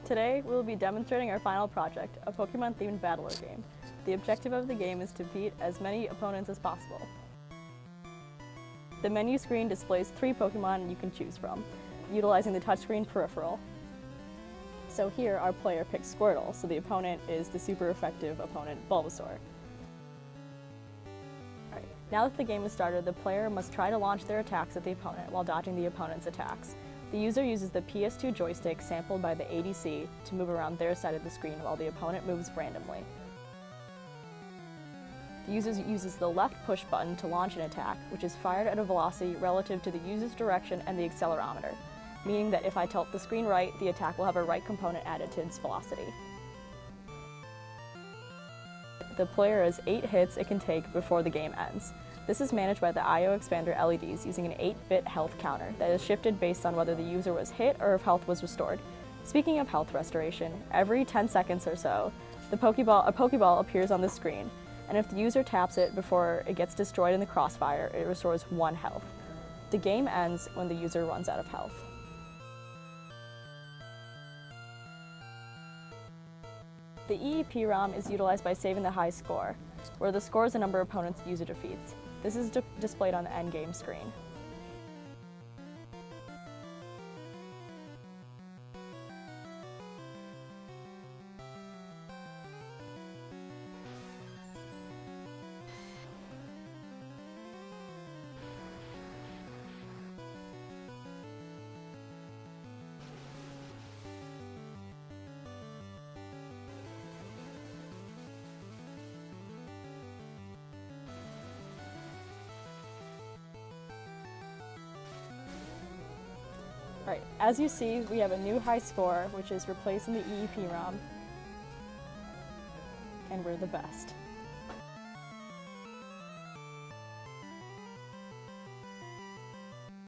Today, we will be demonstrating our final project, a Pokemon-themed battler game. The objective of the game is to beat as many opponents as possible. The menu screen displays 3 Pokemon you can choose from, utilizing the touchscreen peripheral. So here, our player picks Squirtle, so the opponent is the super effective opponent, Bulbasaur. Now that the game is started, the player must try to launch their attacks at the opponent while dodging the opponent's attacks. The user uses the PS2 joystick sampled by the ECE to move around their side of the screen while the opponent moves randomly. The user uses the left push button to launch an attack, which is fired at a velocity relative to the user's direction and the accelerometer, meaning that if I tilt the screen right, the attack will have a right component added to its velocity. The player has 8 hits it can take before the game ends. This is managed by the IO Expander LEDs using an 8-bit health counter that is shifted based on whether the user was hit or if health was restored. Speaking of health restoration, every 10 seconds or so, a Pokeball appears on the screen, and if the user taps it before it gets destroyed in the crossfire, it restores 1 health. The game ends when the user runs out of health. The EEPROM is utilized by saving the high score, where the score is the number of opponents the user defeats. This is displayed on the endgame screen. Right, as you see, we have a new high score, which is replacing the EEPROM, and we're the best.